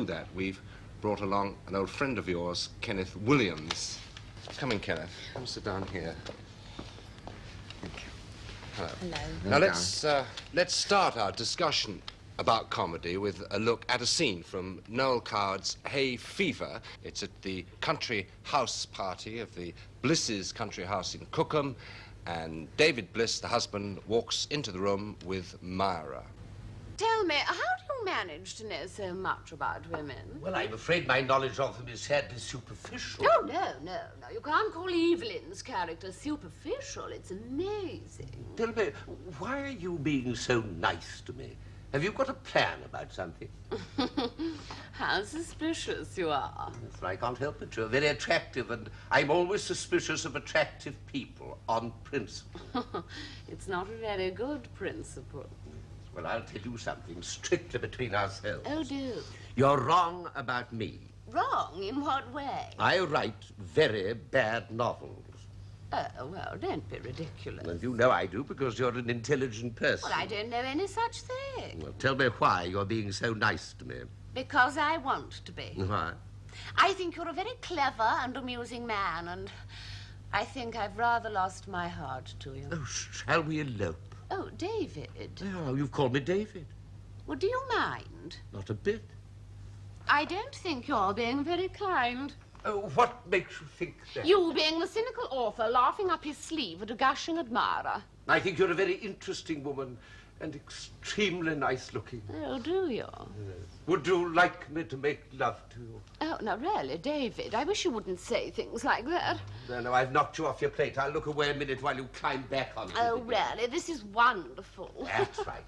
that, we've brought along an old friend of yours, Kenneth Williams. Come in, Kenneth. Come sit down here. Thank you. Hello. Hello. Now, let's start our discussion about comedy with a look at a scene from Noel Coward's Hay Fever. It's at the country house party of the Bliss's country house in Cookham, and David Bliss, the husband, walks into the room with Myra. Tell me, how do you manage to know so much about women? Well, I'm afraid my knowledge of them is sadly superficial. Oh, no. You can't call Evelyn's character superficial. It's amazing. Tell me, why are you being so nice to me? Have you got a plan about something? How suspicious you are. Yes, I can't help it. You're very attractive, and I'm always suspicious of attractive people on principle. It's not a very good principle. Well, I'll tell you something strictly between ourselves. Oh, do. You're wrong about me. Wrong? In what way? I write very bad novels. Oh, well, don't be ridiculous. And you know I do, because you're an intelligent person. Well, I don't know any such thing. Well, tell me why you're being so nice to me. Because I want to be. Why? I think you're a very clever and amusing man, and I think I've rather lost my heart to you. Oh, shall we elope? Oh, David. Oh, you've called me David. Well, do you mind? Not a bit. I don't think you're being very kind. Oh, what makes you think that? You being the cynical author laughing up his sleeve at a gushing admirer. I think you're a very interesting woman and extremely nice looking. Oh, do you? Would you like me to make love to you? Oh, now, really, David, I wish you wouldn't say things like that. No, I've knocked you off your plate. I'll look away a minute while you climb back on it. Oh, really, this is wonderful. That's right.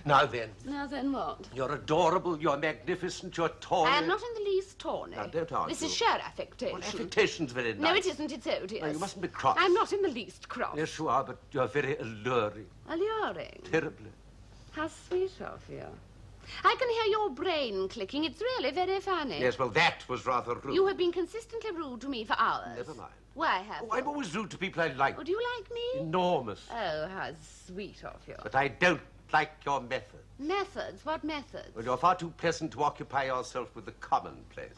Now then. Now then what? You're adorable, you're magnificent, you're tawny. I am not in the least tawny. Now, don't argue. This is sheer affectation. Well, affectation's very nice. No, it isn't. It's odious. No, you mustn't be cross. I'm not in the least cross. Yes, you are, but you're very alluring. Alluring? Terribly. How sweet of you. I can hear your brain clicking. It's really very funny. Yes, well, that was rather rude. You have been consistently rude to me for hours. Never mind. Why have you? I'm always rude to people I like. Oh, do you like me? Enormous. Oh, how sweet of you. But I don't like your methods. Methods? What methods? Well, you're far too pleasant to occupy yourself with the commonplace.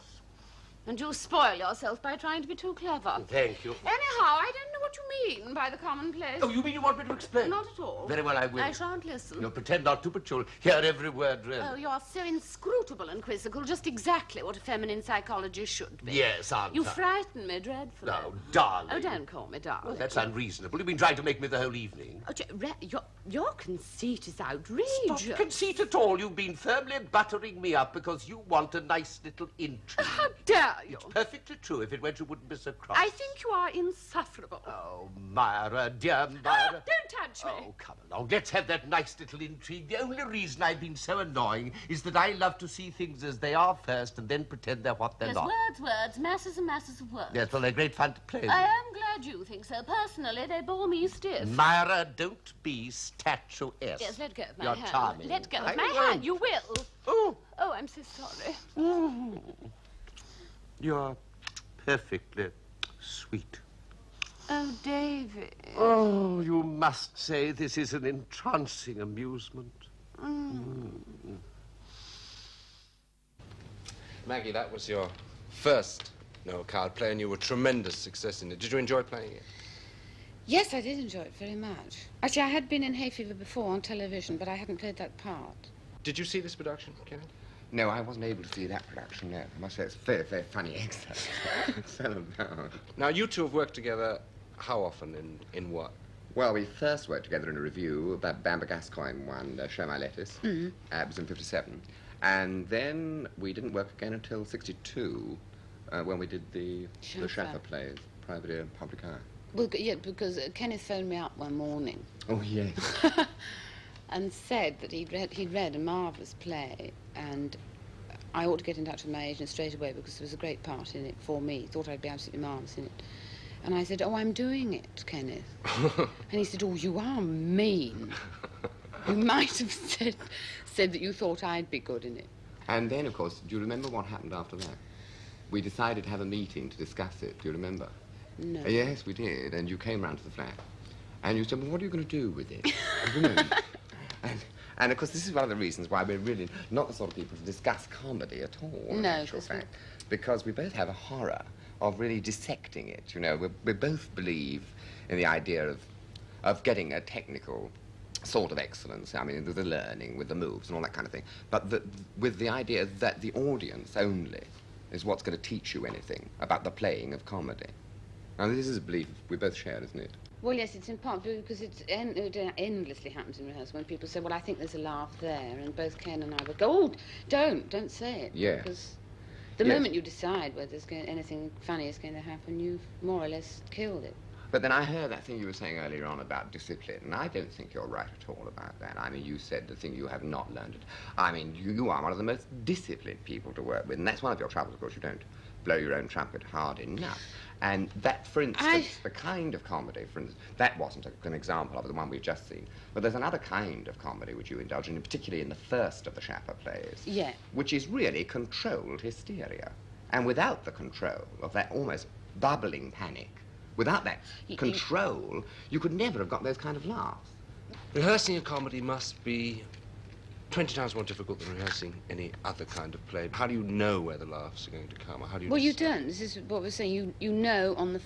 And you spoil yourself by trying to be too clever. Thank you. Anyhow, I don't know what you mean by the commonplace. Oh, you mean you want me to explain? Not at all. Very well, I will. I shan't listen. You'll pretend not to, but you'll hear every word, really. Oh, you're so inscrutable and quizzical, just exactly what a feminine psychologist should be. Yes, aren't You I? frighten me dreadfully. Oh, darling. Oh, don't call me darling. Well, that's unreasonable. You've been trying to make me the whole evening. Oh, your conceit is outrageous. Not conceit at all. You've been firmly buttering me up because you want a nice little intrigue. How dare you? It's perfectly true. If it weren't, you wouldn't be so cross. I think you are insufferable. Oh, Myra, dear Myra. Don't touch me. Oh, come along. Let's have that nice little intrigue. The only reason I've been so annoying is that I love to see things as they are first and then pretend they're what they're Yes, not. words, masses and masses of words. Yes, well, they're great fun to play with. I am glad you think so. Personally, they bore me stiff. Myra, don't be statuesque. Yes, let go of my You're hand. charming. Let go I of my won't. hand. You will. Oh, Oh, I'm so sorry. you're perfectly sweet. Oh, David. Oh, you must say this is an entrancing amusement. Maggie, that was your first Noel Coward play, and you were a tremendous success in it. Did you enjoy playing it? Yes, I did enjoy it very much. Actually, I had been in Hay Fever before on television, but I hadn't played that part. Did you see this production, Kenneth? No, I wasn't able to see that production, no. I must say it's very, very funny excerpt. So loud. Now, you two have worked together how often in what? Well, we first worked together in a review that Bamber Gascoigne won, Show My Lettuce. It was in 57. And then we didn't work again until 62, when we did the Schaffer plays, Private Ear and Public Eye. Well, yeah, because Kenneth phoned me up one morning Oh, yes. and said that he'd read a marvellous play, and I ought to get in touch with my agent straight away because there was a great part in it for me. He thought I'd be absolutely marvellous in it. And I said, oh, I'm doing it, Kenneth. And he said, oh, you are mean. You might have said that you thought I'd be good in it. And then, of course, do you remember what happened after that? We decided to have a meeting to discuss it. Do you remember? No. Yes, we did. And you came round to the flat. And you said, well, what are you going to do with it? Remember? And, of course, this is one of the reasons why we're really not the sort of people to discuss comedy at all, in No, actual because we- fact. Because we both have a horror of really dissecting it, you know. We both believe in the idea of getting a technical sort of excellence, I mean, the learning with the moves and all that kind of thing, but with the idea that the audience only is what's going to teach you anything about the playing of comedy. Now, this is a belief we both share, isn't it? Well, yes, it's in part because it endlessly happens in rehearsal when people say, well, I think there's a laugh there, and both Ken and I would go, oh, don't say it. Yeah. Because the Yes. moment you decide whether anything funny is going to happen, you've more or less killed it. But then I heard that thing you were saying earlier on about discipline, and I don't think you're right at all about that. I mean, you said the thing you have not learned it. I mean, you are one of the most disciplined people to work with, and that's one of your troubles, of course. You don't blow your own trumpet hard enough. And that, for instance, the kind of comedy, for instance, that wasn't an example of the one we've just seen, but there's another kind of comedy which you indulge in, particularly in the first of the Schaffer plays, Yeah. which is really controlled hysteria. And without the control of that almost bubbling panic, without that control, you could never have got those kind of laughs. Rehearsing a comedy must be 20 times more difficult than rehearsing any other kind of play. How do you know where the laughs are going to come? Or how do you Well, you decide? don't. This is what we're saying. You know on the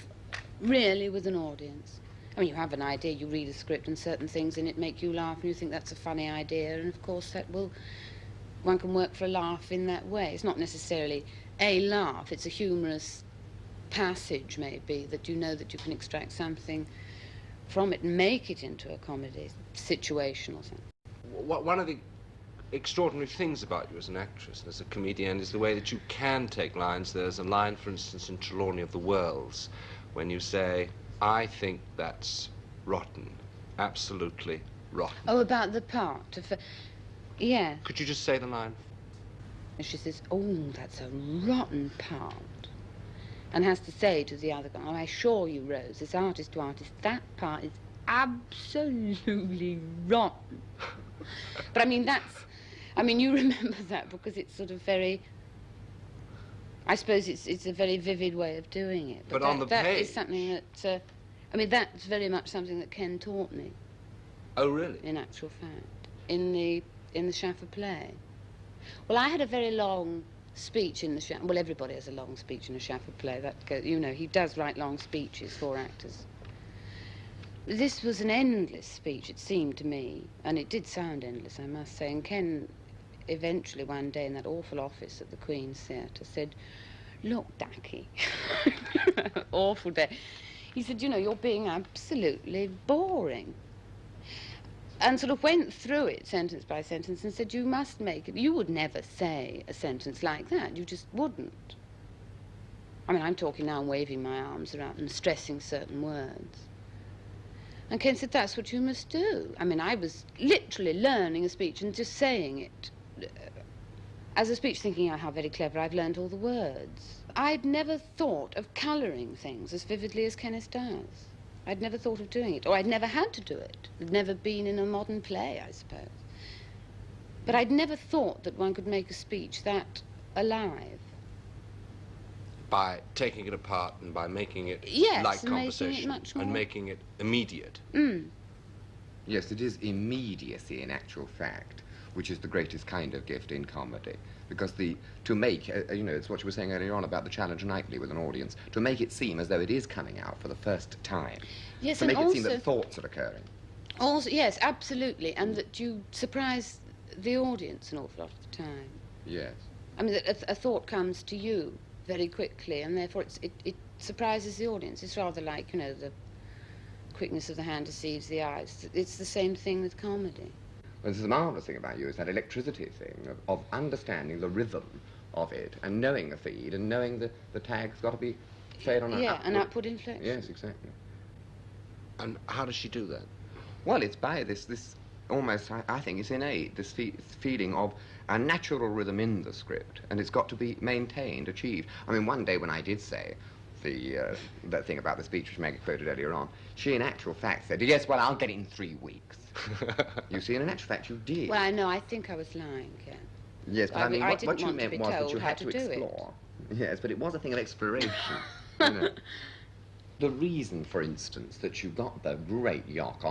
really with an audience. I mean, you have an idea, you read a script and certain things in it make you laugh and you think that's a funny idea, and of course one can work for a laugh in that way. It's not necessarily a laugh, it's a humorous passage maybe that you know that you can extract something from it and make it into a comedy situation or something. One of the extraordinary things about you as an actress and as a comedian is the way that you can take lines. There's a line, for instance, in Trelawney of the Worlds, when you say, I think that's rotten, absolutely rotten. Oh, about the part of... yeah. Could you just say the line? And she says, oh, that's a rotten part. And has to say to the other guy, oh, I assure you, Rose, as artist to artist, that part is absolutely rotten. But I mean, you remember that because it's sort of very, I suppose it's a very vivid way of doing it. But on the that page. is something that, that's very much something that Ken taught me, Oh, really? in actual fact, in the Schaffer play. Well, I had a very long speech in the Schaffer. Well, everybody has a long speech in a Schaffer play. That goes, he does write long speeches for actors. This was an endless speech, it seemed to me, and it did sound endless, I must say. And Ken eventually one day in that awful office at the Queen's Theatre said, look, Ducky, awful day. He said, you're being absolutely boring. And sort of went through it sentence by sentence and said, you must make it. You would never say a sentence like that. You just wouldn't. I mean, I'm talking now and waving my arms around and stressing certain words. And Ken said, that's what you must do. I mean, I was literally learning a speech and just saying it as a speech, thinking, oh, how very clever, I've learned all the words. I'd never thought of colouring things as vividly as Kenneth does. I'd never thought of doing it, or I'd never had to do it. I'd never been in a modern play, I suppose. But I'd never thought that one could make a speech that alive. By taking it apart and by making it Yes, like and making it conversation much more- and making it immediate. Yes, it is immediacy in actual fact, which is the greatest kind of gift in comedy. Because to make, it's what you were saying earlier on about the challenge nightly with an audience, to make it seem as though it is coming out for the first time. Yes, to and make it seem also- that thoughts are occurring. Also, yes, absolutely, and that you surprise the audience an awful lot of the time. Yes. I mean, that a thought comes to you very quickly, and therefore it surprises the audience. It's rather like, the quickness of the hand deceives the eyes. It's the same thing with comedy. Well, this is the marvellous thing about you, is that electricity thing of understanding the rhythm of it and knowing the feed and knowing the tag's got to be played on an upward inflection. Yes, exactly. And how does she do that? Well, it's by this almost, I think it's innate, this feeling of a natural rhythm in the script, and it's got to be maintained, achieved. I mean, one day when I did say that thing about the speech which Maggie quoted earlier on, she in actual fact said, yes, well, I'll get it in 3 weeks. You see, in actual fact, you did. Well, I know, I think I was lying, Ken. Yes, but I mean, I what didn't you want to meant be was that told you how had to to do it. explore. Yes, but it was a thing of exploration. The reason, for instance, that you got the great Yock on